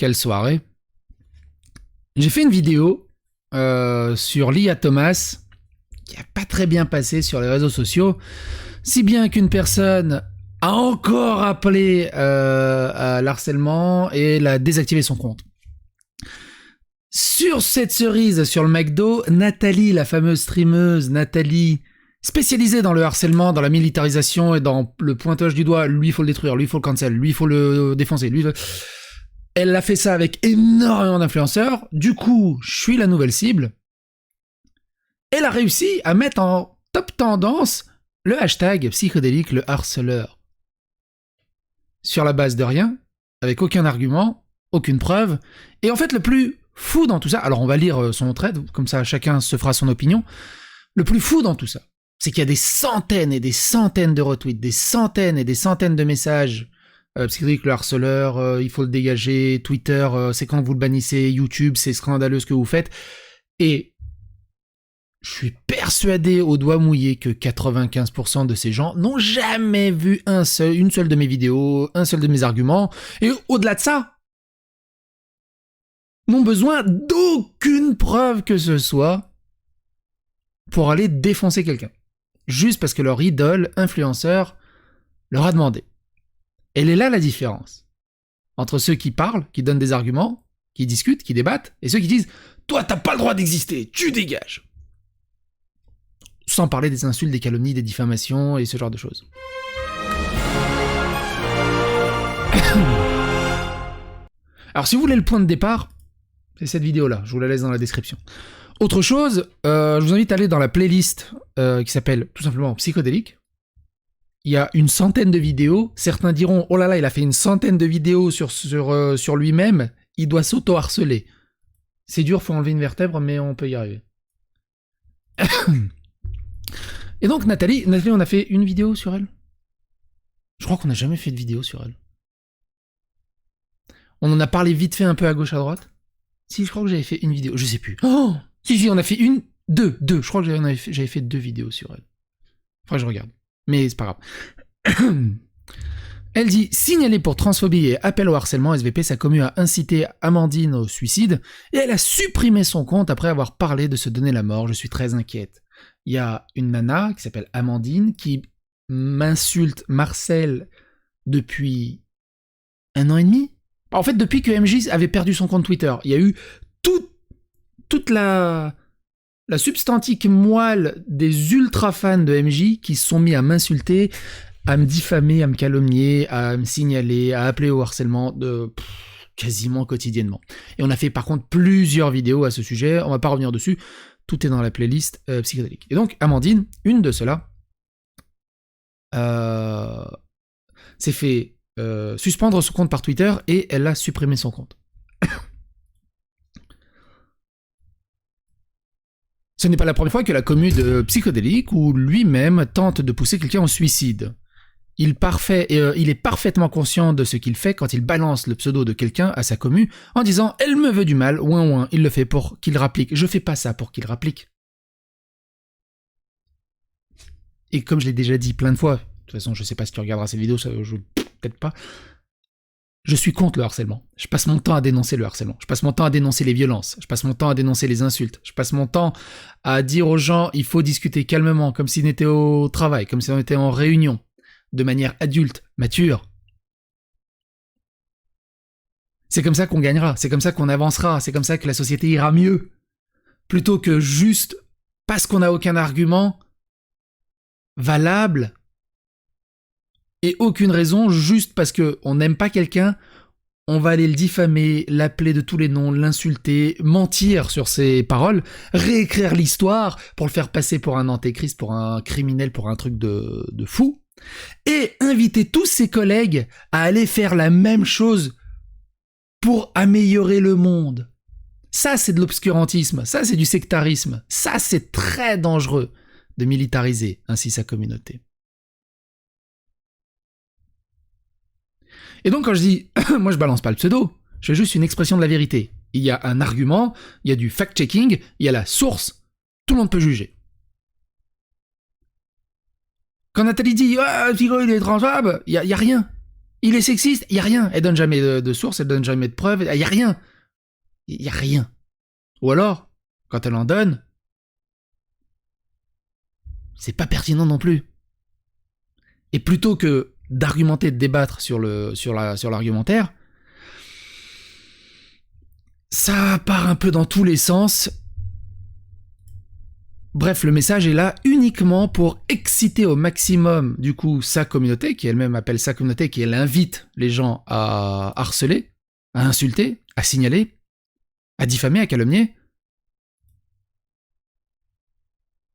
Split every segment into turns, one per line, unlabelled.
quelle soirée. J'ai fait une vidéo sur Lia Thomas qui a pas très bien passé sur les réseaux sociaux, si bien qu'une personne a encore appelé à l'harcèlement et l'a désactivé son compte. Sur cette cerise sur le McDo, Nathalie, la fameuse streameuse Nathalie, spécialisée dans le harcèlement, dans la militarisation et dans le pointage du doigt, lui il faut le détruire, lui il faut le cancel, lui il faut le défoncer, lui... Elle a fait ça avec énormément d'influenceurs. Du coup, je suis la nouvelle cible. Elle a réussi à mettre en top tendance le hashtag psychédélique, le harceleur. Sur la base de rien, avec aucun argument, aucune preuve. Et en fait, le plus fou dans tout ça, alors on va lire son thread, comme ça chacun se fera son opinion. Le plus fou dans tout ça, c'est qu'il y a des centaines et des centaines de retweets, des centaines et des centaines de messages. Psychédélique, le harceleur, il faut le dégager, Twitter, c'est quand vous le bannissez, YouTube, c'est scandaleux ce que vous faites. Et je suis persuadé au doigt mouillé que 95% de ces gens n'ont jamais vu une seule de mes vidéos, un seul de mes arguments, et au-delà de ça, n'ont besoin d'aucune preuve que ce soit pour aller défoncer quelqu'un. Juste parce que leur idole, influenceur, leur a demandé. Elle est là la différence entre ceux qui parlent, qui donnent des arguments, qui discutent, qui débattent, et ceux qui disent « Toi, t'as pas le droit d'exister, tu dégages !» Sans parler des insultes, des calomnies, des diffamations et ce genre de choses. Alors si vous voulez le point de départ, c'est cette vidéo-là, je vous la laisse dans la description. Autre chose, je vous invite à aller dans la playlist qui s'appelle tout simplement Psychodélique. Il y a une centaine de vidéos. Certains diront « Oh là là, il a fait une centaine de vidéos sur lui-même, il doit s'auto-harceler. » C'est dur, faut enlever une vertèbre, mais on peut y arriver. Et donc Nathalie, on a fait une vidéo sur elle. Je crois qu'on n'a jamais fait de vidéo sur elle. On en a parlé vite fait un peu à gauche à droite. Si, je crois que j'avais fait une vidéo, je sais plus. Oh si, on a fait deux. Je crois que j'avais fait 2 vidéos sur elle. Faudrait que je regarde. Mais c'est pas grave. Elle dit « Signalée pour transphobie et appel au harcèlement, SVP, sa commu a incité Amandine au suicide et elle a supprimé son compte après avoir parlé de se donner la mort. Je suis très inquiète. » Il y a une nana qui s'appelle Amandine qui m'insulte Marcel depuis 1 an et demi. En fait, depuis que MJ avait perdu son compte Twitter, il y a eu toute la substantique moelle des ultra fans de MJ qui se sont mis à m'insulter, à me diffamer, à me calomnier, à me signaler, à appeler au harcèlement quasiment quotidiennement. Et on a fait par contre plusieurs vidéos à ce sujet, on va pas revenir dessus, tout est dans la playlist psychédélique. Et donc Amandine, une de ceux-là, s'est fait suspendre son compte par Twitter et elle a supprimé son compte. Ce n'est pas la première fois que la commu de Psychodélique ou lui-même tente de pousser quelqu'un au suicide. Il est parfaitement conscient de ce qu'il fait quand il balance le pseudo de quelqu'un à sa commu en disant « Elle me veut du mal, ouin ouin, il le fait pour qu'il rapplique. Je fais pas ça pour qu'il rapplique. » Et comme je l'ai déjà dit plein de fois, de toute façon je sais pas si tu regarderas cette vidéo, peut-être pas, je suis contre le harcèlement. Je passe mon temps à dénoncer le harcèlement. Je passe mon temps à dénoncer les violences. Je passe mon temps à dénoncer les insultes. Je passe mon temps à dire aux gens il faut discuter calmement, comme si on était au travail, comme si on était en réunion, de manière adulte, mature. C'est comme ça qu'on gagnera, c'est comme ça qu'on avancera, c'est comme ça que la société ira mieux. Plutôt que juste parce qu'on n'a aucun argument valable et aucune raison, juste parce qu'on n'aime pas quelqu'un, on va aller le diffamer, l'appeler de tous les noms, l'insulter, mentir sur ses paroles, réécrire l'histoire pour le faire passer pour un antéchrist, pour un criminel, pour un truc de fou, et inviter tous ses collègues à aller faire la même chose pour améliorer le monde. Ça, c'est de l'obscurantisme, ça, c'est du sectarisme, ça, c'est très dangereux de militariser ainsi sa communauté. Et donc quand je dis « moi je balance pas le pseudo », je fais juste une expression de la vérité. Il y a un argument, il y a du fact-checking, il y a la source, tout le monde peut juger. Quand Nathalie dit « Ah, Figo il est transphobe », il y a rien. Il est sexiste, il y a rien. Elle donne jamais de source, elle donne jamais de preuves, il y a rien. Il y a rien. Ou alors, quand elle en donne, c'est pas pertinent non plus. Et plutôt que d'argumenter, de débattre sur l'argumentaire, ça part un peu dans tous les sens. Bref, le message est là uniquement pour exciter au maximum, du coup, sa communauté, qui elle-même appelle sa communauté, qui elle invite les gens à harceler, à insulter, à signaler, à diffamer, à calomnier.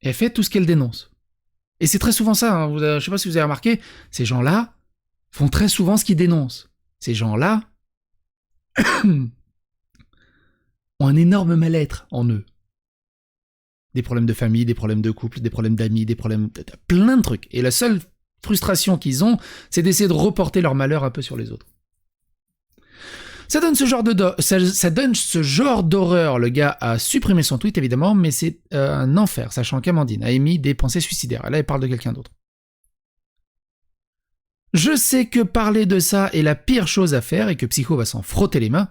Et elle fait tout ce qu'elle dénonce. Et c'est très souvent ça, hein. Je sais pas si vous avez remarqué, ces gens-là font très souvent ce qu'ils dénoncent. Ces gens-là ont un énorme mal-être en eux. Des problèmes de famille, des problèmes de couple, des problèmes d'amis, des problèmes de plein de trucs. Et la seule frustration qu'ils ont, c'est d'essayer de reporter leur malheur un peu sur les autres. Ça donne ce genre d'horreur. Le gars a supprimé son tweet, évidemment, mais c'est un enfer, sachant qu'Amandine a émis des pensées suicidaires. Là, elle parle de quelqu'un d'autre. Je sais que parler de ça est la pire chose à faire et que Psycho va s'en frotter les mains,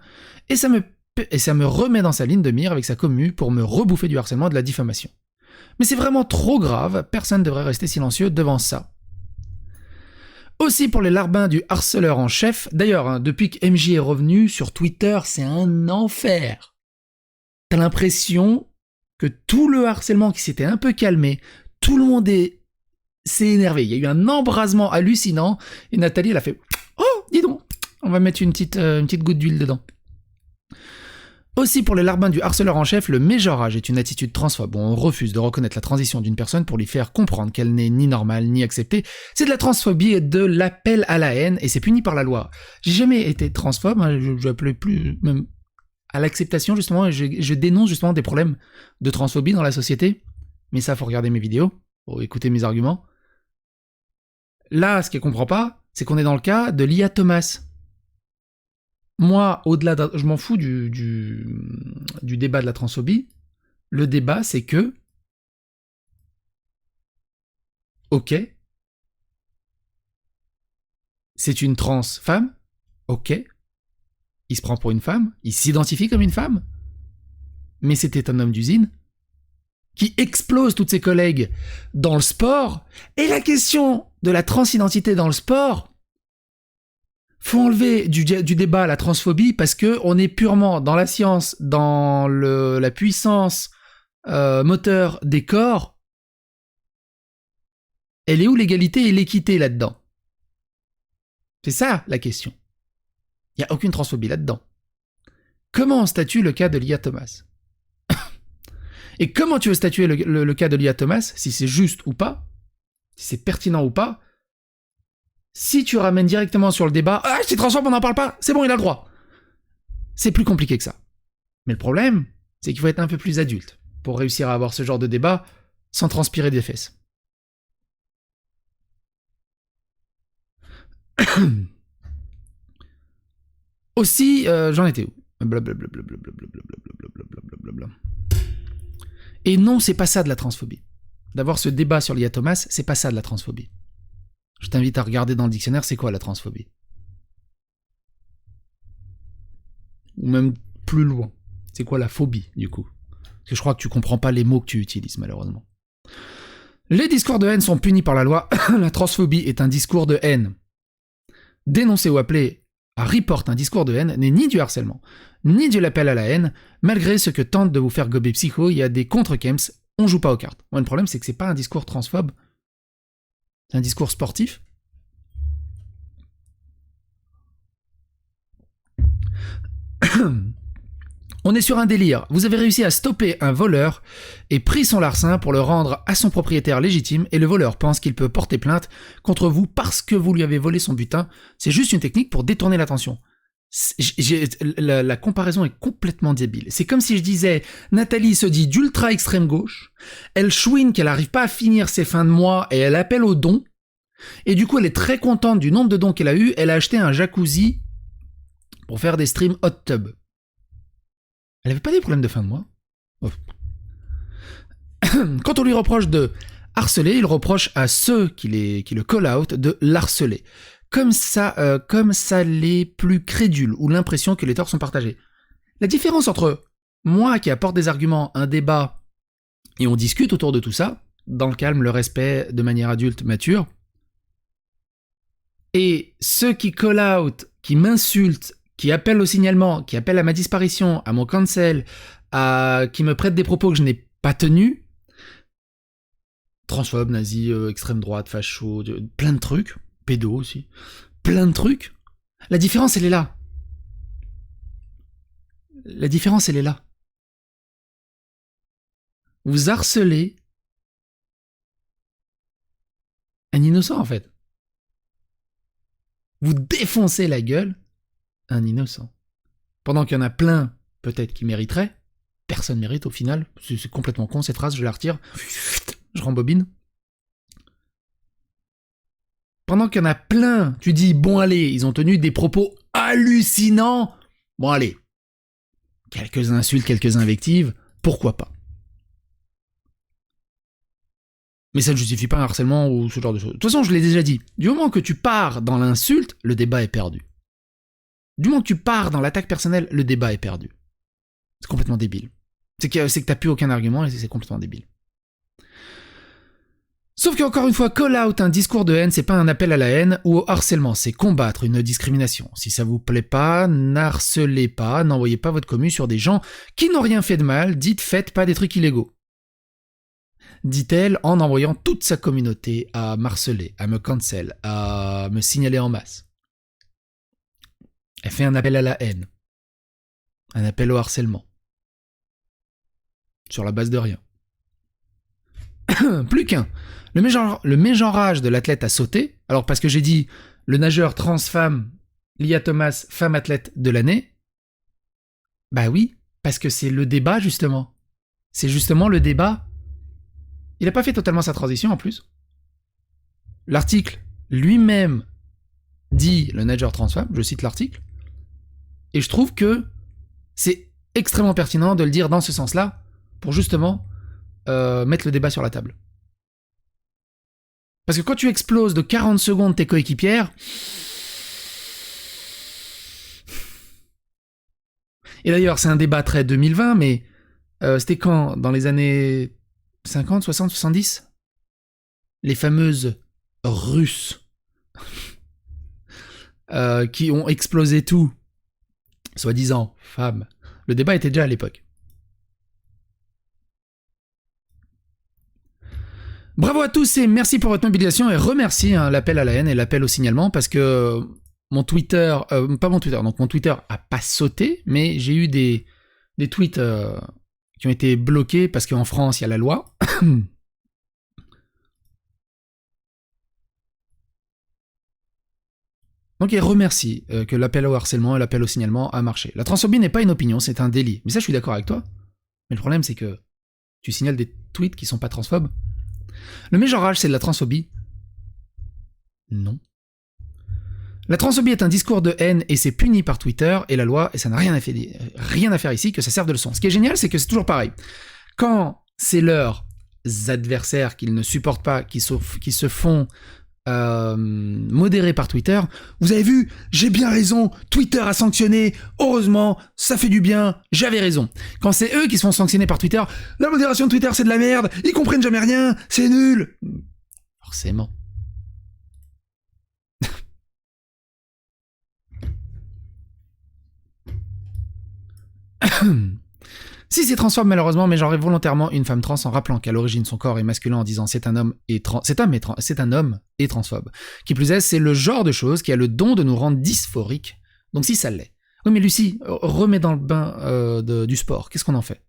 et ça me remet dans sa ligne de mire avec sa commu pour me rebouffer du harcèlement et de la diffamation. Mais c'est vraiment trop grave, personne ne devrait rester silencieux devant ça. Aussi pour les larbins du harceleur en chef. D'ailleurs, hein, depuis que MJ est revenu sur Twitter, c'est un enfer. T'as l'impression que tout le harcèlement qui s'était un peu calmé, tout le monde s'est énervé. Il y a eu un embrasement hallucinant et Nathalie, elle a fait « Oh, dis donc, on va mettre une petite goutte d'huile dedans ». Aussi pour les larbins du harceleur en chef, le mégenrage est une attitude transphobe où on refuse de reconnaître la transition d'une personne pour lui faire comprendre qu'elle n'est ni normale ni acceptée. C'est de la transphobie et de l'appel à la haine et c'est puni par la loi. J'ai jamais été transphobe, hein, je appelais plus même à l'acceptation justement et je dénonce justement des problèmes de transphobie dans la société. Mais ça, faut regarder mes vidéos, faut écouter mes arguments. Là, ce qu'elle comprend pas, c'est qu'on est dans le cas de Lia Thomas. Moi, au-delà je m'en fous du débat de la transphobie. Le débat, c'est que, ok, c'est une trans femme, ok, il se prend pour une femme, il s'identifie comme une femme, mais c'était un homme d'usine qui explose toutes ses collègues dans le sport, et la question de la transidentité dans le sport, faut enlever du débat la transphobie parce que on est purement dans la science, dans la puissance moteur des corps. Elle est où l'égalité et l'équité là-dedans? C'est ça la question. Il n'y a aucune transphobie là-dedans. Comment on statue le cas de Lia Thomas? Et comment tu veux statuer le cas de Lia Thomas, si c'est juste ou pas, si c'est pertinent ou pas? Si tu ramènes directement sur le débat, ah, c'est transphobe, on n'en parle pas, c'est bon, il a le droit. C'est plus compliqué que ça. Mais le problème, c'est qu'il faut être un peu plus adulte pour réussir à avoir ce genre de débat sans transpirer des fesses. Aussi, j'en étais où? Et non, c'est pas ça de la transphobie. D'avoir ce débat sur Lia Thomas, c'est pas ça de la transphobie. Je t'invite à regarder dans le dictionnaire, c'est quoi la transphobie? Ou même plus loin, c'est quoi la phobie, du coup? Parce que je crois que tu comprends pas les mots que tu utilises, malheureusement. Les discours de haine sont punis par la loi. La transphobie est un discours de haine. Dénoncer ou appeler à report un discours de haine n'est ni du harcèlement, ni de l'appel à la haine, malgré ce que tente de vous faire gober Psycho. Il y a des contre-camps, on joue pas aux cartes. Moi, le problème, c'est que c'est pas un discours transphobe, c'est un discours sportif. On est sur un délire. Vous avez réussi à stopper un voleur et pris son larcin pour le rendre à son propriétaire légitime et le voleur pense qu'il peut porter plainte contre vous parce que vous lui avez volé son butin. C'est juste une technique pour détourner l'attention. La comparaison est complètement débile. C'est comme si je disais, Nathalie se dit d'ultra extrême gauche, elle chouine qu'elle n'arrive pas à finir ses fins de mois et elle appelle aux dons, et du coup elle est très contente du nombre de dons qu'elle a eu, elle a acheté un jacuzzi pour faire des streams hot tub. Elle avait pas des problèmes de fin de mois. Oh. Quand on lui reproche de harceler, il reproche à ceux qui le call out de l'harceler. comme ça les plus crédules ou l'impression que les torts sont partagés. La différence entre moi qui apporte des arguments, un débat, et on discute autour de tout ça, dans le calme, le respect, de manière adulte, mature, et ceux qui call out, qui m'insultent, qui appellent au signalement, qui appellent à ma disparition, à mon cancel, qui me prêtent des propos que je n'ai pas tenus, transphobe, nazi, extrême droite, facho, plein de trucs, pédo aussi, plein de trucs. La différence, elle est là. La différence, elle est là. Vous harcelez un innocent, en fait. Vous défoncez la gueule à un innocent. Pendant qu'il y en a plein, peut-être, qui mériteraient, personne mérite au final. C'est complètement con cette phrase, je la retire. Je rembobine. Pendant qu'il y en a plein, tu dis, bon allez, ils ont tenu des propos hallucinants. Bon allez, quelques insultes, quelques invectives, pourquoi pas. Mais ça ne justifie pas un harcèlement ou ce genre de choses. De toute façon, je l'ai déjà dit, du moment que tu pars dans l'insulte, le débat est perdu. Du moment que tu pars dans l'attaque personnelle, le débat est perdu. C'est complètement débile. C'est que t'as plus aucun argument et c'est complètement débile. Sauf qu'encore une fois, call out un discours de haine, c'est pas un appel à la haine ou au harcèlement, c'est combattre une discrimination. Si ça vous plaît pas, n'harcelez pas, n'envoyez pas votre commu sur des gens qui n'ont rien fait de mal, faites pas des trucs illégaux. Dit-elle en envoyant toute sa communauté à m'harceler, à me cancel, à me signaler en masse. Elle fait un appel à la haine. Un appel au harcèlement. Sur la base de rien. Plus qu'un. Le mégenrage de l'athlète a sauté. Alors parce que j'ai dit le nageur trans-femme, Lia Thomas, femme athlète de l'année. Bah oui, parce que c'est le débat justement. C'est justement le débat. Il n'a pas fait totalement sa transition en plus. L'article lui-même dit le nageur trans-femme, je cite l'article. Et je trouve que c'est extrêmement pertinent de le dire dans ce sens-là pour justement mettre le débat sur la table. Parce que quand tu exploses de 40 secondes tes coéquipières, et d'ailleurs c'est un débat très 2020, mais c'était quand? Dans les années 50, 60, 70? Les fameuses Russes qui ont explosé tout, soi-disant femmes. Le débat était déjà à l'époque. Bravo à tous et merci pour votre mobilisation et remercie l'appel à la haine et l'appel au signalement parce que mon Twitter, donc mon Twitter a pas sauté, mais j'ai eu des tweets qui ont été bloqués parce qu'en France il y a la loi. Donc il remercie que l'appel au harcèlement et l'appel au signalement a marché. La transphobie n'est pas une opinion, c'est un délit. Mais ça je suis d'accord avec toi. Mais le problème c'est que tu signales des tweets qui sont pas transphobes. Le mégenrage, c'est de la transphobie? Non. La transphobie est un discours de haine et c'est puni par Twitter et la loi, et ça n'a rien à faire ici, que ça serve de leçon. Ce qui est génial, c'est que c'est toujours pareil. Quand c'est leurs adversaires qu'ils ne supportent pas, qui se font modérer par Twitter, vous avez vu, j'ai bien raison, Twitter a sanctionné, heureusement, ça fait du bien, j'avais raison. Quand c'est eux qui se font sanctionner par Twitter, la modération de Twitter c'est de la merde, ils comprennent jamais rien, c'est nul. Forcément. Si c'est transphobe, malheureusement, mais j'aurais volontairement une femme trans en rappelant qu'à l'origine son corps est masculin en disant c'est un homme et transphobe. Qui plus est, c'est le genre de chose qui a le don de nous rendre dysphoriques. Donc si ça l'est. Oui mais Lucie, remets dans le bain du sport, qu'est-ce qu'on en fait?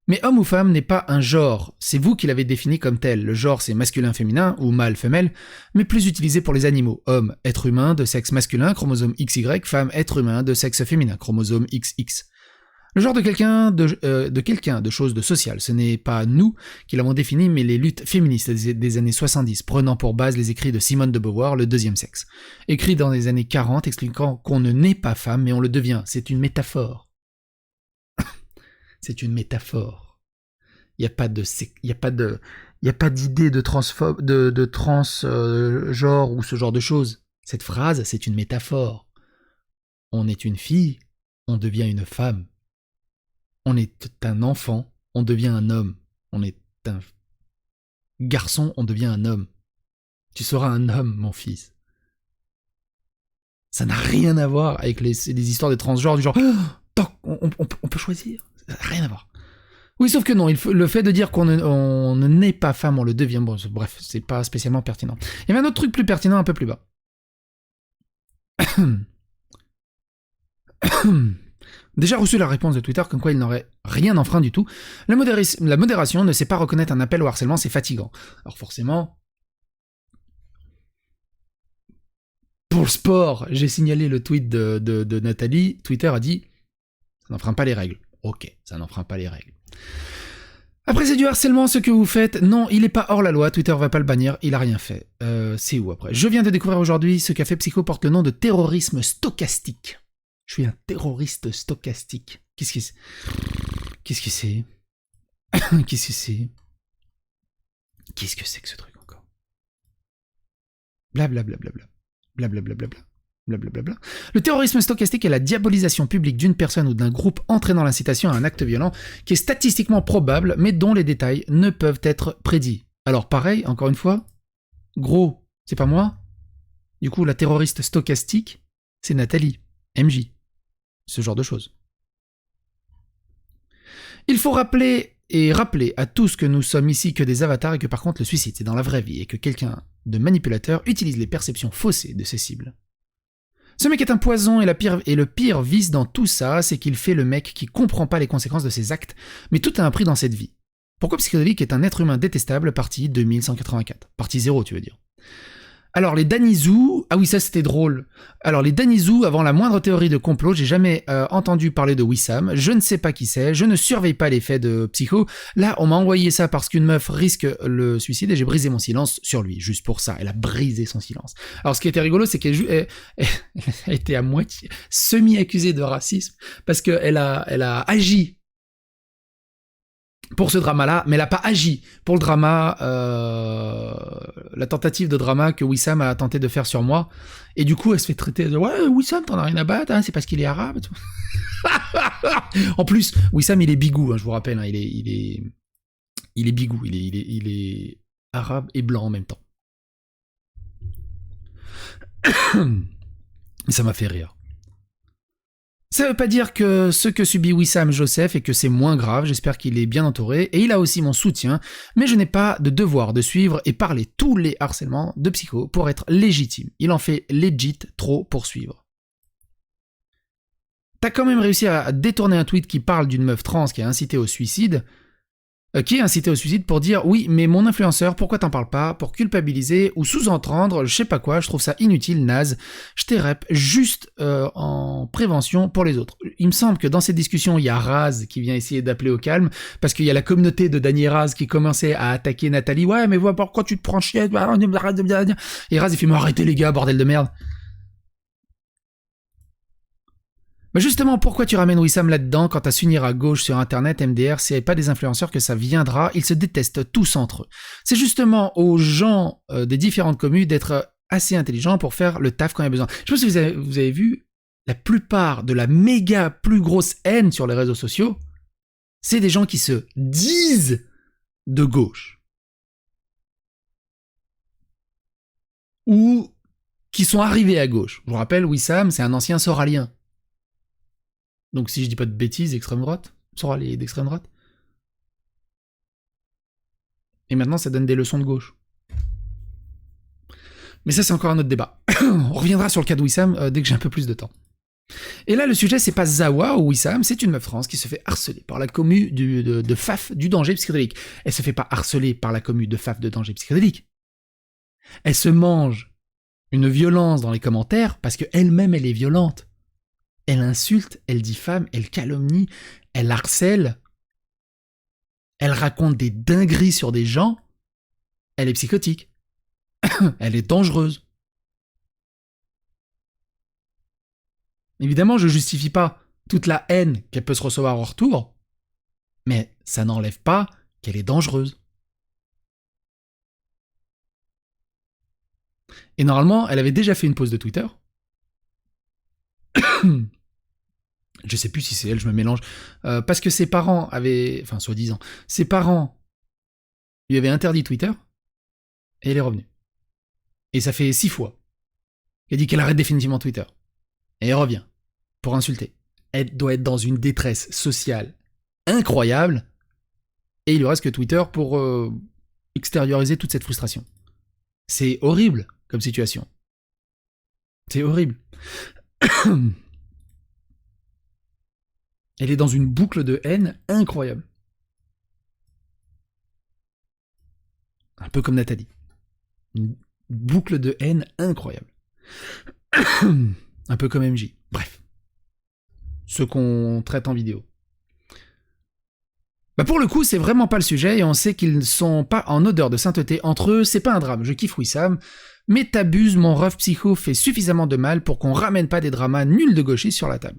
Mais homme ou femme n'est pas un genre, c'est vous qui l'avez défini comme tel. Le genre c'est masculin-féminin ou mâle-femelle, mais plus utilisé pour les animaux. Homme, être humain de sexe masculin, chromosome XY, femme, être humain de sexe féminin, chromosome XX. Le genre de quelqu'un, de chose de social, ce n'est pas nous qui l'avons défini, mais les luttes féministes des années 70, prenant pour base les écrits de Simone de Beauvoir, Le deuxième sexe. Écrit dans les années 40, expliquant qu'on ne naît pas femme, mais on le devient. C'est une métaphore. C'est une métaphore. Il n'y a pas d'idée de transgenre ou ce genre de choses. Cette phrase, c'est une métaphore. On est une fille, on devient une femme. On est un enfant, on devient un homme. On est un garçon, on devient un homme. Tu seras un homme, mon fils. Ça n'a rien à voir avec les histoires de transgenres du genre on peut choisir. Ça n'a rien à voir. Oui, sauf que non, le fait de dire qu'on ne naît pas femme, on le devient. Bon, bref, c'est pas spécialement pertinent. Il y avait un autre truc plus pertinent un peu plus bas. Déjà reçu la réponse de Twitter comme quoi il n'aurait rien enfreint du tout. La modération ne sait pas reconnaître un appel au harcèlement, c'est fatigant. Alors forcément, pour le sport, j'ai signalé le tweet de Nathalie. Twitter a dit « Ça n'enfreint pas les règles ». Ok, ça n'enfreint pas les règles. Après, c'est du harcèlement ce que vous faites. Non, il est pas hors la loi, Twitter va pas le bannir, il a rien fait. C'est où après ? Je viens de découvrir aujourd'hui ce qu'a fait Psycho porte le nom de terrorisme stochastique. Je suis un terroriste stochastique. Qu'est-ce que c'est ? Qu'est-ce que c'est ? Qu'est-ce que c'est ? Qu'est-ce que c'est que ce truc encore ? Blablabla. Blablabla. Blablabla. Le terrorisme stochastique est la diabolisation publique d'une personne ou d'un groupe entraînant l'incitation à un acte violent qui est statistiquement probable, mais dont les détails ne peuvent être prédits. Alors pareil, encore une fois, gros, c'est pas moi. Du coup, la terroriste stochastique, c'est Nathalie, MJ. Ce genre de choses. Il faut rappeler à tous que nous sommes ici que des avatars et que par contre le suicide c'est dans la vraie vie et que quelqu'un de manipulateur utilise les perceptions faussées de ses cibles. Ce mec est un poison et le pire vice dans tout ça, c'est qu'il fait le mec qui comprend pas les conséquences de ses actes, mais tout a un prix dans cette vie. Pourquoi Psychédélique est un être humain détestable, partie 2184. Partie 0, tu veux dire. Alors les Danizou, ah oui ça c'était drôle. Alors les Danizou, avant la moindre théorie de complot, j'ai jamais entendu parler de Wissam, je ne sais pas qui c'est, je ne surveille pas les faits de Psycho. Là on m'a envoyé ça parce qu'une meuf risque le suicide et j'ai brisé mon silence sur lui, juste pour ça, elle a brisé son silence. Alors ce qui était rigolo c'est qu'elle a été à moitié semi-accusée de racisme parce qu'elle a agi pour ce drama-là, mais elle n'a pas agi pour le drama, la tentative de drama que Wissam a tenté de faire sur moi. Et du coup, elle se fait traiter de « Ouais, Wissam, t'en as rien à battre, hein, c'est parce qu'il est arabe. » et tout. En plus, Wissam, il est bigou, hein, je vous rappelle. Hein, il est bigou, il est arabe et blanc en même temps. Ça m'a fait rire. Ça veut pas dire que ce que subit Wissam Joseph est que c'est moins grave, j'espère qu'il est bien entouré, et il a aussi mon soutien, mais je n'ai pas de devoir de suivre et parler tous les harcèlements de Psycho pour être légitime. Il en fait legit trop pour suivre. T'as quand même réussi à détourner un tweet qui parle d'une meuf trans qui est incité au suicide, pour dire « Oui, mais mon influenceur, pourquoi t'en parles pas ? Pour culpabiliser ou sous-entendre, je sais pas quoi, je trouve ça inutile, naze. Je t'ai rep juste en prévention pour les autres. » Il me semble que dans cette discussion, il y a Raz qui vient essayer d'appeler au calme, parce qu'il y a la communauté de Dany Raz qui commençait à attaquer Nathalie. « Ouais, mais voilà, pourquoi tu te prends chier ?» Et Raz, il fait « Mais arrêtez les gars, bordel de merde !» Mais justement, pourquoi tu ramènes Wissam là-dedans quand à s'unir à gauche sur internet, MDR, c'est pas des influenceurs que ça viendra, ils se détestent tous entre eux. C'est justement aux gens des différentes communes d'être assez intelligents pour faire le taf quand il y a besoin. Je sais pas si vous avez vu, la plupart de la méga plus grosse haine sur les réseaux sociaux, c'est des gens qui se disent de gauche. Ou qui sont arrivés à gauche. Je vous rappelle, Wissam, c'est un ancien soralien. Donc si je dis pas de bêtises, extrême droite, Soral est d'extrême droite. Et maintenant ça donne des leçons de gauche. Mais ça c'est encore un autre débat. On reviendra sur le cas de Wissam dès que j'ai un peu plus de temps. Et là le sujet c'est pas Zawa ou Wissam, c'est une meuf trans qui se fait harceler par la commu de FAF du danger psychédélique. Elle se fait pas harceler par la commu de FAF de danger psychédélique. Elle se mange une violence dans les commentaires parce qu'elle-même elle est violente. Elle insulte, elle diffame, elle calomnie, elle harcèle, elle raconte des dingueries sur des gens, elle est psychotique, elle est dangereuse. Évidemment, je justifie pas toute la haine qu'elle peut se recevoir en retour, mais ça n'enlève pas qu'elle est dangereuse. Et normalement, elle avait déjà fait une pause de Twitter. Je sais plus si c'est elle, je me mélange. Parce que ses parents avaient... Enfin, soi-disant. Ses parents lui avaient interdit Twitter. Et elle est revenue. Et ça fait 6 fois. Elle dit qu'elle arrête définitivement Twitter. Et elle revient. Pour insulter. Elle doit être dans une détresse sociale incroyable. Et il lui reste que Twitter pour extérioriser toute cette frustration. C'est horrible comme situation. C'est horrible. Elle est dans une boucle de haine incroyable. Un peu comme Nathalie. Une boucle de haine incroyable. Un peu comme MJ. Bref. Ceux qu'on traite en vidéo. Bah pour le coup, c'est vraiment pas le sujet et on sait qu'ils sont pas en odeur de sainteté entre eux, c'est pas un drame, je kiffe Wissam, mais t'abuses, mon ref psycho fait suffisamment de mal pour qu'on ramène pas des dramas nuls de gauchistes sur la table.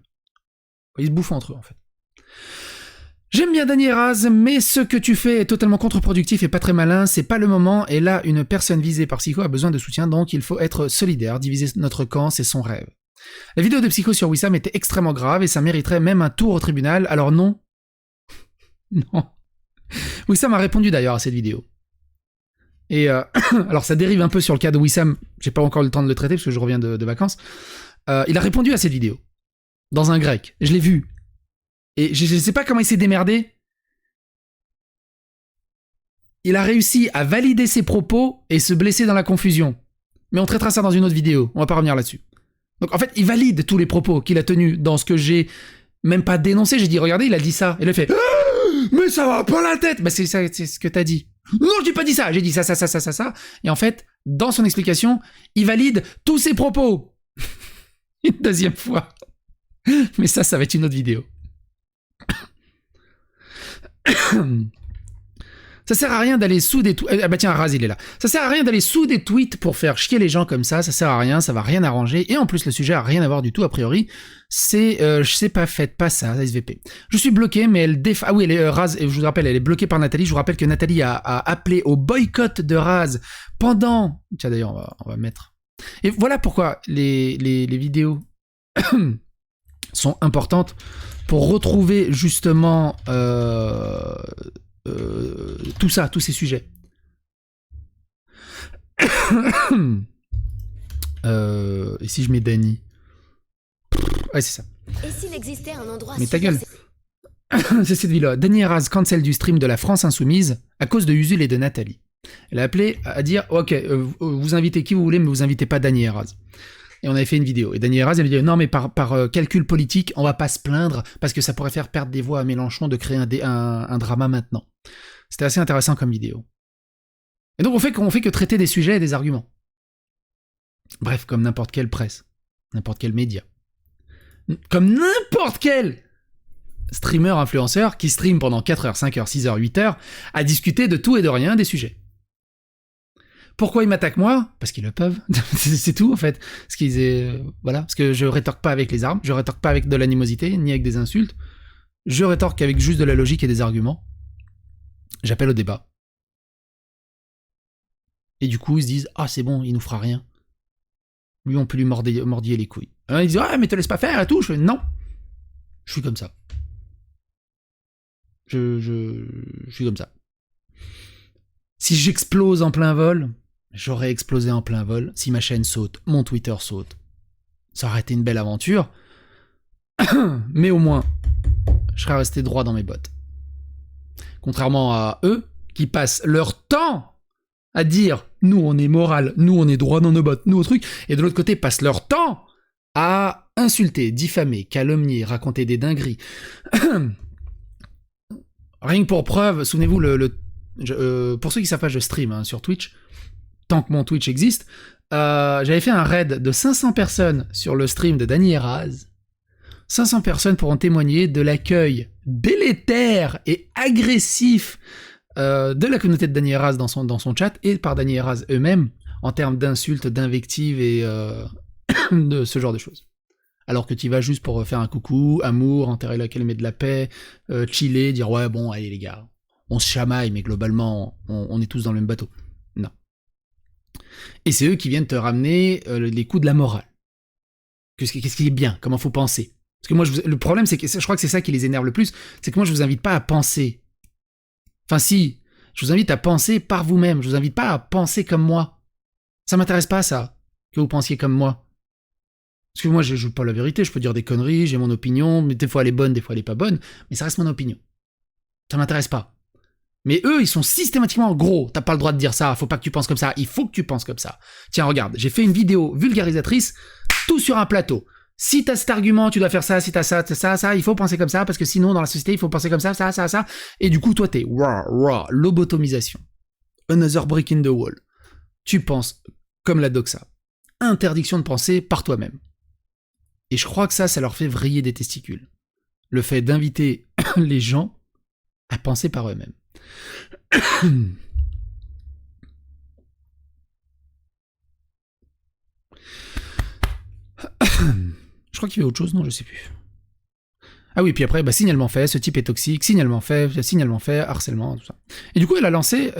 Ils se bouffent entre eux en fait. J'aime bien Dany Raz, mais ce que tu fais est totalement contre-productif et pas très malin, c'est pas le moment, et là, une personne visée par Psycho a besoin de soutien, donc il faut être solidaire, diviser notre camp, c'est son rêve. La vidéo de Psycho sur Wissam était extrêmement grave et ça mériterait même un tour au tribunal, alors non. Non. Wissam a répondu d'ailleurs à cette vidéo. Et alors ça dérive un peu sur le cas de Wissam, j'ai pas encore le temps de le traiter parce que je reviens de vacances. Il a répondu à cette vidéo. Dans un grec. Je l'ai vu. Et je sais pas comment il s'est démerdé. Il a réussi à valider ses propos et se blesser dans la confusion. Mais on traitera ça dans une autre vidéo. On va pas revenir là-dessus. Donc en fait, il valide tous les propos qu'il a tenus dans ce que j'ai même pas dénoncé. J'ai dit, regardez, il a dit ça. Et il a fait, mais ça va pas la tête. Bah c'est ça, c'est ce que t'as dit. Non, j'ai pas dit ça. J'ai dit ça. Et en fait, dans son explication, il valide tous ses propos. Une deuxième fois. Mais ça va être une autre vidéo. Ça sert à rien d'aller sous des tweets. Ah bah tiens, Raz, il est là. Ça sert à rien d'aller sous des tweets pour faire chier les gens comme ça. Ça sert à rien, ça va rien arranger. Et en plus, le sujet a rien à voir du tout, a priori. C'est, je sais pas, faites pas ça, SVP. Je suis bloqué, mais elle Ah oui, elle est, Raz, je vous rappelle, elle est bloquée par Nathalie. Je vous rappelle que Nathalie a appelé au boycott de Raz pendant... Tiens, d'ailleurs, on va mettre... Et voilà pourquoi les vidéos sont importantes pour retrouver justement tout ça, tous ces sujets. Et si je mets Dany, ouais, c'est ça.
Et s'il existait un endroit...
Mais ta gueule. C'est cette vidéo. Dany Raz cancel du stream de la France Insoumise à cause de Usul et de Nathalie. Elle a appelé à dire ok, vous invitez qui vous voulez, mais vous invitez pas Dany Raz. Et on avait fait une vidéo. Et Dany Raz, elle dit non, mais par calcul politique, on va pas se plaindre parce que ça pourrait faire perdre des voix à Mélenchon de créer un drama maintenant. C'était assez intéressant comme vidéo. Et donc on fait que traiter des sujets et des arguments. Bref, comme n'importe quelle presse, n'importe quel média, comme n'importe quel streamer influenceur qui stream pendant 4 heures, 5 heures, 6 heures, 8 heures, à discuter de tout et de rien des sujets. Pourquoi ils m'attaquent moi ? Parce qu'ils le peuvent. C'est tout en fait. Voilà. Parce que je rétorque pas avec les armes, je rétorque pas avec de l'animosité, ni avec des insultes. Je rétorque avec juste de la logique et des arguments. J'appelle au débat. Et du coup, ils se disent « Ah, c'est bon, il nous fera rien. Lui, on peut lui mordiller les couilles. » Ils disent « Ah, mais te laisse pas faire et tout. » Je fais « Non. Je suis comme ça. Je suis comme ça. Si j'explose en plein vol, j'aurais explosé en plein vol. Si ma chaîne saute, mon Twitter saute. Ça aurait été une belle aventure. Mais au moins, je serais resté droit dans mes bottes. Contrairement à eux, qui passent leur temps à dire « Nous, on est moral, nous, on est droit dans nos bottes, nous, au truc », et de l'autre côté, passent leur temps à insulter, diffamer, calomnier, raconter des dingueries. Rien que pour preuve, souvenez-vous, pour ceux qui savent pas, je stream sur Twitch, tant que mon Twitch existe, j'avais fait un raid de 500 personnes sur le stream de Dany Raz. 500 personnes pourront témoigner de l'accueil délétère et agressif de la communauté de Dany Raz dans son chat et par Dany Raz eux-mêmes en termes d'insultes, d'invectives et de ce genre de choses. Alors que tu vas juste pour faire un coucou, amour, enterrer la calme et de la paix, chiller, dire ouais bon allez les gars, on se chamaille mais globalement on est tous dans le même bateau. Non. Et c'est eux qui viennent te ramener les coups de la morale. Qu'est-ce qui est bien, comment faut penser. Parce que moi, le problème, c'est que je crois que c'est ça qui les énerve le plus, c'est que moi, je vous invite pas à penser. Enfin si, je vous invite à penser par vous-même, je vous invite pas à penser comme moi. Ça m'intéresse pas, ça, que vous pensiez comme moi. Parce que moi, je joue pas la vérité, je peux dire des conneries, j'ai mon opinion, mais des fois elle est bonne, des fois elle est pas bonne, mais ça reste mon opinion. Ça m'intéresse pas. Mais eux, ils sont systématiquement gros. T'as pas le droit de dire ça, faut pas que tu penses comme ça, il faut que tu penses comme ça. Tiens, regarde, j'ai fait une vidéo vulgarisatrice, tout sur un plateau. Si t'as cet argument, tu dois faire ça, si t'as ça, il faut penser comme ça, parce que sinon, dans la société, il faut penser comme ça. Et du coup, toi, t'es lobotomisation. Another brick in the wall. Tu penses comme la doxa. Interdiction de penser par toi-même. Et je crois que ça leur fait vriller des testicules. Le fait d'inviter les gens à penser par eux-mêmes. Je crois qu'il y avait autre chose, non, je sais plus. Ah oui, puis après, signalement fait, ce type est toxique, signalement fait, harcèlement, tout ça. Et du coup, elle a lancé...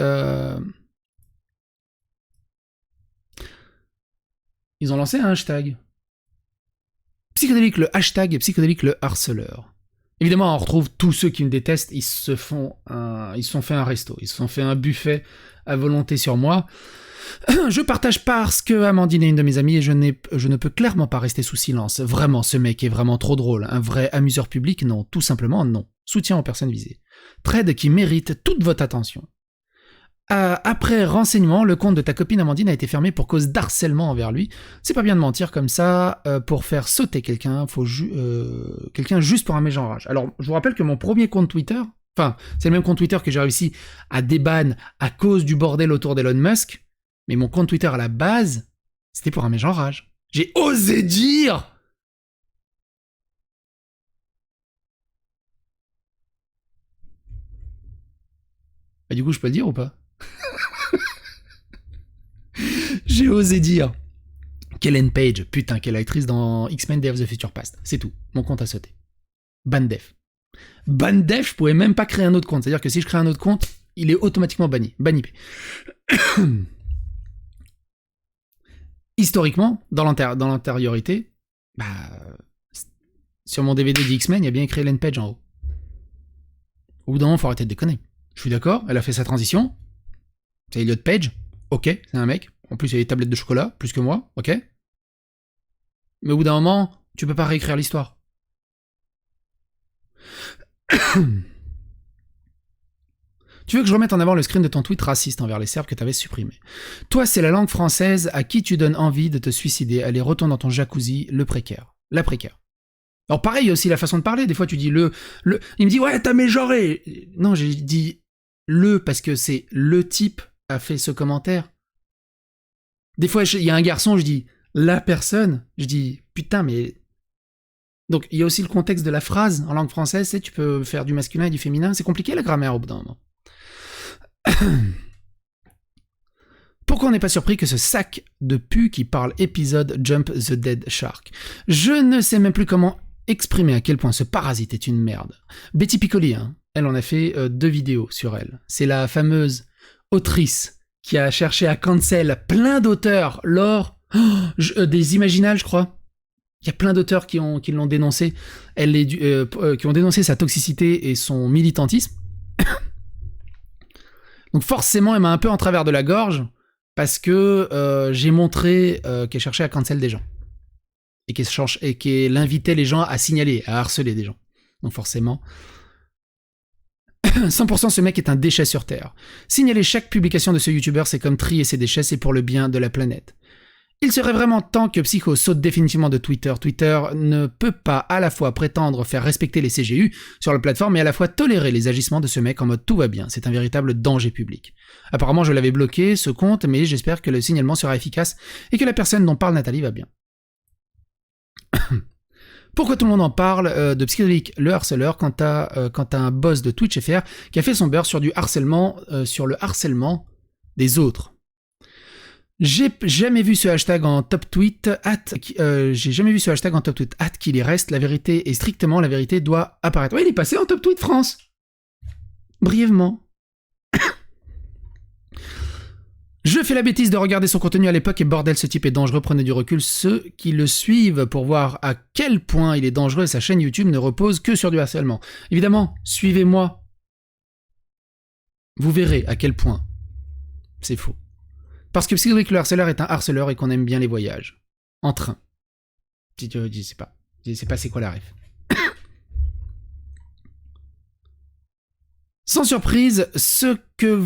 Ils ont lancé un hashtag. Psychodélique, le hashtag psychodélique le harceleur. Évidemment, on retrouve tous ceux qui me détestent, ils se sont fait un resto, ils se sont fait un buffet à volonté sur moi. Je partage parce que Amandine est une de mes amies et je ne peux clairement pas rester sous silence. Vraiment, ce mec est vraiment trop drôle. Un vrai amuseur public? Non, tout simplement non. Soutien aux personnes visées. Trade qui mérite toute votre attention. Après renseignement, le compte de ta copine Amandine a été fermé pour cause d'harcèlement envers lui. C'est pas bien de mentir comme ça pour faire sauter quelqu'un. Faut quelqu'un juste pour un méchant rage. Alors, je vous rappelle que mon premier compte Twitter, enfin, c'est le même compte Twitter que j'ai réussi à déban à cause du bordel autour d'Elon Musk. Mais mon compte Twitter à la base, c'était pour un méchant rage. J'ai osé dire. Bah, du coup, je peux le dire ou pas? J'ai osé dire qu'Ellen Page, putain, quelle actrice dans X-Men Day of the Future Past. C'est tout. Mon compte a sauté. Bandef. Bandef, je pouvais même pas créer un autre compte. C'est-à-dire que si je crée un autre compte, il est automatiquement banni. Banni. Historiquement, dans l'antériorité, sur mon DVD d'X-Men, il y a bien écrit Ellen Page en haut. Au bout d'un moment, faut arrêter de déconner. Je suis d'accord, elle a fait sa transition. C'est Elliot Page. Ok, c'est un mec. En plus, il a des tablettes de chocolat, plus que moi. Ok. Mais au bout d'un moment, tu peux pas réécrire l'histoire. Tu veux que je remette en avant le screen de ton tweet raciste envers les Serbes que t'avais supprimé. Toi, c'est la langue française à qui tu donnes envie de te suicider. Allez, retourne dans ton jacuzzi, le précaire. La précaire. Alors pareil, il y a aussi la façon de parler. Des fois, tu dis le... Il me dit, ouais, t'as mégenré. Non, j'ai dit le parce que c'est le type a fait ce commentaire. Des fois, il y a un garçon, je dis la personne. Je dis, putain, mais... Donc, il y a aussi le contexte de la phrase en langue française. Tu peux faire du masculin et du féminin. C'est compliqué, la grammaire, au bout d'un moment. Pourquoi on n'est pas surpris que ce sac de pu qui parle épisode Jump the Dead Shark? Je ne sais même plus comment exprimer à quel point ce parasite est une merde. Betty Piccoli, hein, elle en a fait 2 vidéos sur elle. C'est la fameuse autrice qui a cherché à cancel plein d'auteurs lors des Imaginales, je crois. Il y a plein d'auteurs qui l'ont dénoncé. Qui ont dénoncé sa toxicité et son militantisme. Donc forcément, elle m'a un peu en travers de la gorge parce que j'ai montré qu'elle cherchait à cancel des gens et qu'elle invitait les gens à signaler, à harceler des gens. Donc forcément, 100% ce mec est un déchet sur Terre. Signaler chaque publication de ce youtubeur, c'est comme trier ses déchets, c'est pour le bien de la planète. Il serait vraiment temps que Psycho saute définitivement de Twitter. Twitter ne peut pas à la fois prétendre faire respecter les CGU sur la plateforme et à la fois tolérer les agissements de ce mec en mode tout va bien. C'est un véritable danger public. Apparemment, je l'avais bloqué, ce compte, mais j'espère que le signalement sera efficace et que la personne dont parle Nathalie va bien. Pourquoi tout le monde en parle de Psychodélique le harceleur quand t'as un boss de Twitch FR qui a fait son beurre sur du harcèlement, sur le harcèlement des autres? J'ai jamais vu ce hashtag en top tweet, j'ai jamais vu ce hashtag en top tweet, qu'il y reste, la vérité est strictement, la vérité doit apparaître. Ouais, il est passé en top tweet France. Brièvement. Je fais la bêtise de regarder son contenu à l'époque et bordel, ce type est dangereux, prenez du recul ceux qui le suivent pour voir à quel point il est dangereux et sa chaîne YouTube ne repose que sur du harcèlement. Évidemment, suivez-moi. Vous verrez à quel point c'est faux. Parce que Psychodélique le harceleur est un harceleur et qu'on aime bien les voyages. En train. Je sais pas. Je sais pas c'est quoi la ref. Sans surprise, ce que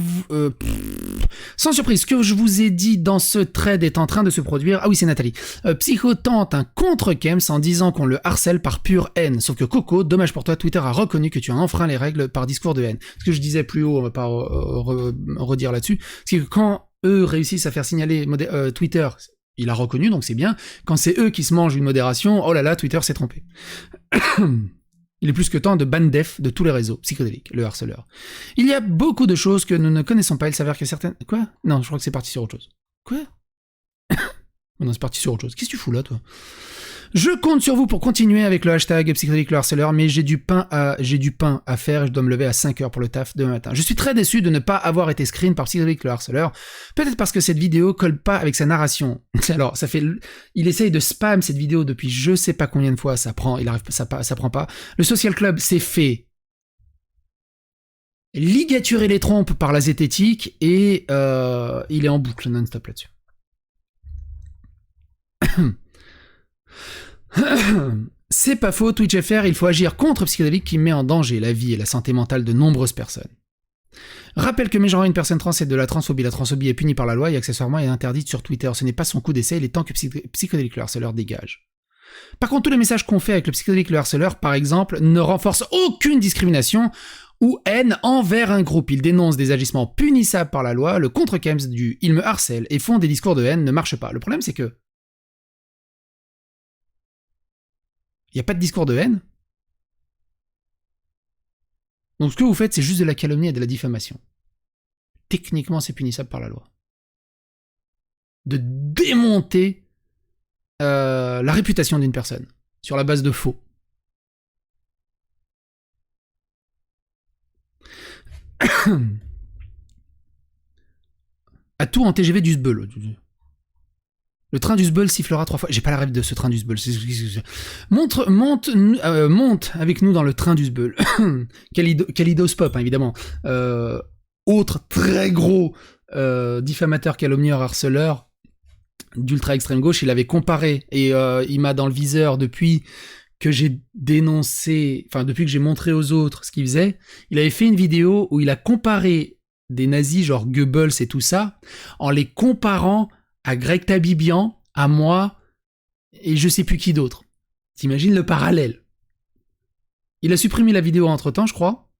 je vous ai dit dans ce thread est en train de se produire. Ah oui, c'est Nathalie. Psycho tente un contre-Kems en disant qu'on le harcèle par pure haine. Sauf que Coco, dommage pour toi, Twitter a reconnu que tu as enfreint les règles par discours de haine. Ce que je disais plus haut, on va pas redire là-dessus, c'est que quand eux réussissent à faire signaler Twitter, il a reconnu, donc c'est bien. Quand c'est eux qui se mangent une modération, oh là là, Twitter s'est trompé. Il est plus que temps de ban def de tous les réseaux psychodéliques, le harceleur. Il y a beaucoup de choses que nous ne connaissons pas, il s'avère que certaines... Quoi? Non, je crois que c'est parti sur autre chose. Quoi? Non, c'est parti sur autre chose. Qu'est-ce que tu fous là, toi? Je compte sur vous pour continuer avec le hashtag psychodélique le harceleur, mais j'ai du pain à faire et je dois me lever à 5h pour le taf demain matin. Je suis très déçu de ne pas avoir été screen par psychodélique le harceleur, peut-être parce que cette vidéo colle pas avec sa narration. Alors, il essaye de spam cette vidéo depuis je sais pas combien de fois, ça prend pas. Le Social Club s'est fait ligaturer les trompes par la zététique et il est en boucle non-stop là-dessus. C'est pas faux, Twitch FR, il faut agir contre Psychodélique qui met en danger la vie et la santé mentale de nombreuses personnes. Rappelle que mégenrer une personne trans est de la transphobie. La transphobie est punie par la loi et accessoirement est interdite sur Twitter. Ce n'est pas son coup d'essai, il est temps que Psychodélique le harceleur dégage. Par contre, tous les messages qu'on fait avec le Psychodélique le harceleur, par exemple, ne renforcent aucune discrimination ou haine envers un groupe. Il dénonce des agissements punissables par la loi, le contre-Kems du « il me harcèle » et font des discours de haine ne marche pas. Le problème, c'est que il n'y a pas de discours de haine. Donc ce que vous faites, c'est juste de la calomnie et de la diffamation. Techniquement, c'est punissable par la loi. De démonter la réputation d'une personne sur la base de faux. À tout en TGV du Sbeul. Le train du Sbeul sifflera 3 fois. J'ai pas la rêve de ce train du Sbeul. Monte avec nous dans le train du Sbeul. Kaleidoscope, hein, évidemment. Autre très gros diffamateur, calomnieur, harceleur d'ultra extrême gauche. Il avait comparé et il m'a dans le viseur depuis que j'ai dénoncé, enfin depuis que j'ai montré aux autres ce qu'il faisait. Il avait fait une vidéo où il a comparé des nazis genre Goebbels et tout ça en les comparant à Greg Tabibian, à moi, et je sais plus qui d'autre. T'imagines le parallèle. Il a supprimé la vidéo entre-temps, je crois.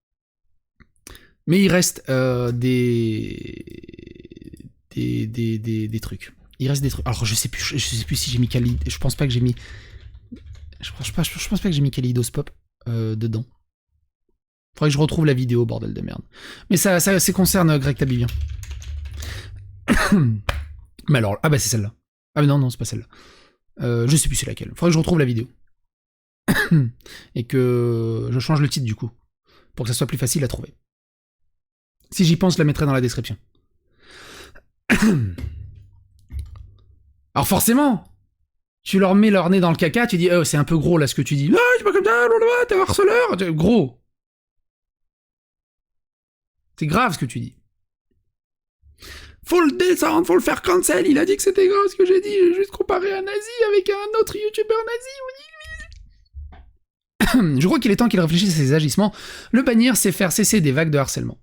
Mais il reste des trucs. Il reste des trucs. Alors je sais plus si j'ai mis je pense pas que j'ai mis... Je pense pas que j'ai mis Kaleidoscope dedans. Faudrait que je retrouve la vidéo, bordel de merde. Mais ça concerne Greg Tabibian. Mais alors, ah bah c'est celle-là. Ah mais non, c'est pas celle-là. Je sais plus c'est laquelle. Faudrait que je retrouve la vidéo. Et que je change le titre du coup. Pour que ça soit plus facile à trouver. Si j'y pense, je la mettrai dans la description. Alors forcément, tu leur mets leur nez dans le caca, tu dis oh, c'est un peu gros là ce que tu dis. Ah, c'est pas comme ça, t'es un harceleur. Gros. C'est grave ce que tu dis. Faut le descendre, faut le faire cancel. Il a dit que c'était grave ce que j'ai dit. J'ai juste comparé un nazi avec un autre youtubeur nazi. Je crois qu'il est temps qu'il réfléchisse à ses agissements. Le bannir, c'est faire cesser des vagues de harcèlement.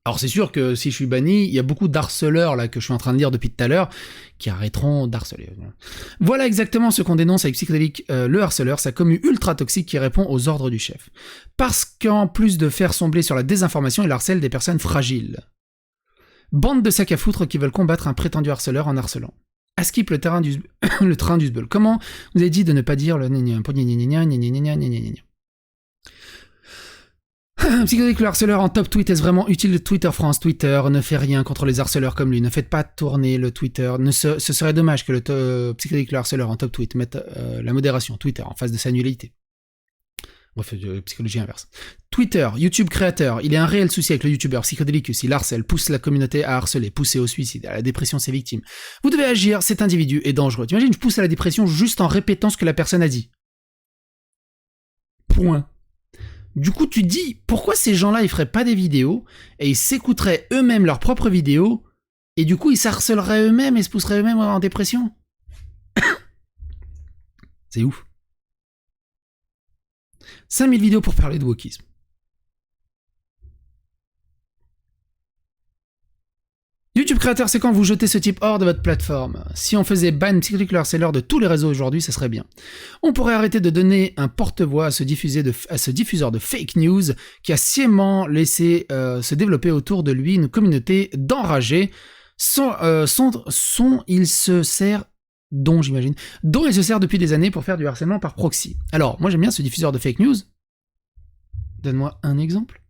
Alors c'est sûr que si je suis banni, il y a beaucoup d'harceleurs là que je suis en train de dire depuis tout à l'heure qui arrêteront d'harceler. Voilà exactement ce qu'on dénonce avec Psychodélique le harceleur, sa commu ultra toxique qui répond aux ordres du chef. Parce qu'en plus de faire son blé sur la désinformation, il harcèle des personnes fragiles. Bande de sacs à foutre qui veulent combattre un prétendu harceleur en harcelant. À skip le train du Sbeul. Comment vous avez dit de ne pas dire le Psychodélique le harceleur en top tweet, est-ce vraiment utile? Twitter France, Twitter ne fait rien contre les harceleurs comme lui, ne faites pas tourner le Twitter, ce serait dommage que le Psychodélique le harceleur en top tweet mette la modération Twitter en face de sa nullité. Bref, psychologie inverse. Twitter, YouTube créateur, il y a un réel souci avec le YouTuber Psychodelicus, il harcèle, pousse la communauté à harceler, pousser au suicide, à la dépression ses victimes. Vous devez agir, cet individu est dangereux. T'imagines, je pousse à la dépression juste en répétant ce que la personne a dit. Point. Du coup, tu dis, pourquoi ces gens-là, ils feraient pas des vidéos, et ils s'écouteraient eux-mêmes leurs propres vidéos, et du coup, ils s'harceleraient eux-mêmes et se pousseraient eux-mêmes en dépression? C'est ouf. 5000 vidéos pour parler de wokisme. YouTube créateur, c'est quand vous jetez ce type hors de votre plateforme. Si on faisait ban Psychologique le harceleur de tous les réseaux aujourd'hui, ça serait bien. On pourrait arrêter de donner un porte-voix à ce diffuseur de fake news qui a sciemment laissé se développer autour de lui une communauté d'enragés. Il se sert dont il se sert depuis des années pour faire du harcèlement par proxy. Alors, moi j'aime bien ce diffuseur de fake news. Donne-moi un exemple.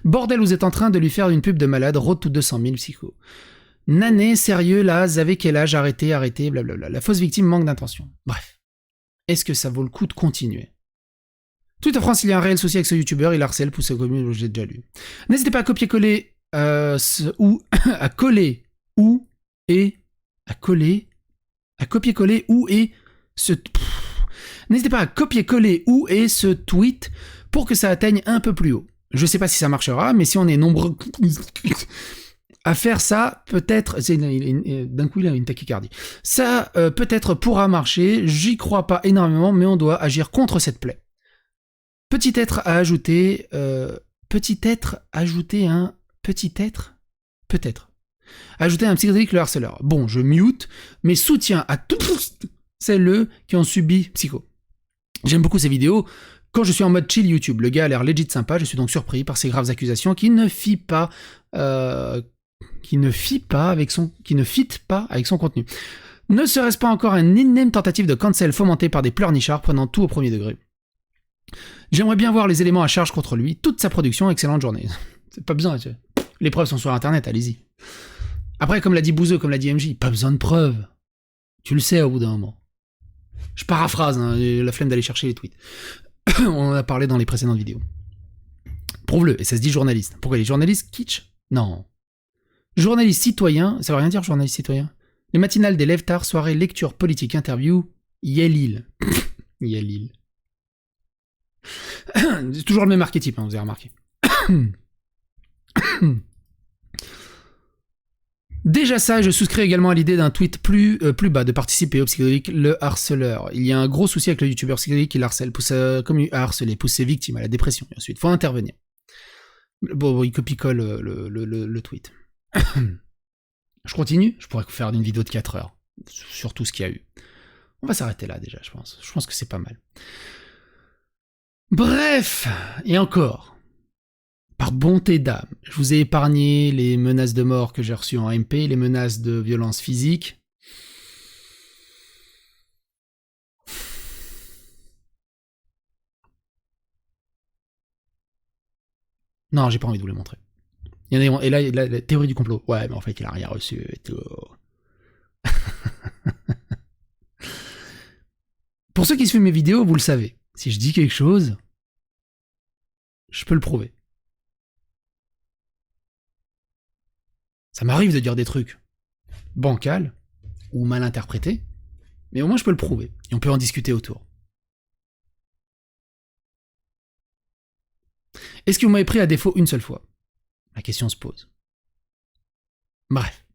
Bordel, vous êtes en train de lui faire une pub de malade, road to 200 000 psycho. Nané, sérieux, là, vous avez quel âge, arrêtez, blablabla. La fausse victime manque d'intention. Bref. Est-ce que ça vaut le coup de continuer? Tout en France, il y a un réel souci avec ce youtubeur, il harcèle, pousse aux communes, j'ai déjà lu. N'hésitez pas à copier-coller, à copier-coller où est ce... N'hésitez pas à copier-coller où est ce tweet pour que ça atteigne un peu plus haut. Je sais pas si ça marchera, mais si on est nombreux à faire ça, peut-être... D'un coup, il a une tachycardie. Ça, peut-être pourra marcher, j'y crois pas énormément, mais on doit agir contre cette plaie. Petit être à ajouter... Peut-être... Ajouter un psychologique le harceleur. Bon, je mute, mais soutien à tous celles qui ont subi psycho. J'aime beaucoup ces vidéos quand je suis en mode chill YouTube. Le gars a l'air legit sympa, je suis donc surpris par ces graves accusations qui ne fit pas avec son contenu. Ne serait-ce pas encore une énième tentative de cancel fomentée par des pleurnichards prenant tout au premier degré? J'aimerais bien voir les éléments à charge contre lui, toute sa production, excellente journée. C'est pas besoin, tu sais. Les preuves sont sur internet, allez-y. Après, comme l'a dit Bouzeux, comme l'a dit MJ, pas besoin de preuves. Tu le sais au bout d'un moment. Je paraphrase, hein, la flemme d'aller chercher les tweets. On en a parlé dans les précédentes vidéos. Prouve-le, et ça se dit journaliste. Pourquoi les journalistes kitsch? Non. Journaliste citoyen, ça veut rien dire journaliste citoyen. Les matinales des lève-tard, soirée, lecture, politique, interview, Yelil. Yelil. C'est toujours le même archétype, hein, vous avez remarqué. Déjà ça, je souscris également à l'idée d'un tweet plus bas de participer au psychologique le harceleur. Il y a un gros souci avec le youtubeur psychologique qui harcèle, pousse à harceler, pousse ses victimes à la dépression, et ensuite faut intervenir. Bon, il copie-colle le tweet. Je continue, je pourrais faire une vidéo de 4 heures sur tout ce qu'il y a eu. On va s'arrêter là déjà, je pense. Je pense que c'est pas mal. Bref, et encore... Par bonté d'âme, je vous ai épargné les menaces de mort que j'ai reçues en MP, les menaces de violence physique. Non, j'ai pas envie de vous les montrer. Il y en a, et là, la théorie du complot. Ouais, mais en fait, il a rien reçu et tout. Pour ceux qui suivent mes vidéos, vous le savez. Si je dis quelque chose, je peux le prouver. Ça m'arrive de dire des trucs bancals ou mal interprétés, mais au moins je peux le prouver, et on peut en discuter autour. Est-ce que vous m'avez pris à défaut une seule fois? La question se pose. Bref.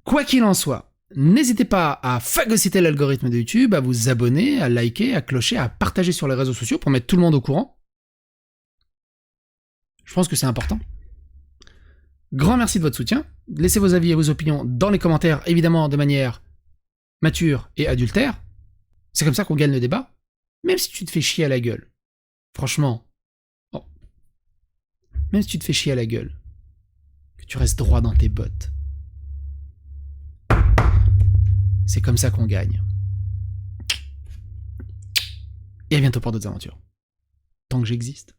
Quoi qu'il en soit, n'hésitez pas à phagocyter l'algorithme de YouTube, à vous abonner, à liker, à clocher, à partager sur les réseaux sociaux pour mettre tout le monde au courant. Je pense que c'est important. Grand merci de votre soutien. Laissez vos avis et vos opinions dans les commentaires, évidemment de manière mature et adultère. C'est comme ça qu'on gagne le débat. Même si tu te fais chier à la gueule. Franchement. Oh. Même si tu te fais chier à la gueule. Que tu restes droit dans tes bottes. C'est comme ça qu'on gagne. Et à bientôt pour d'autres aventures. Tant que j'existe.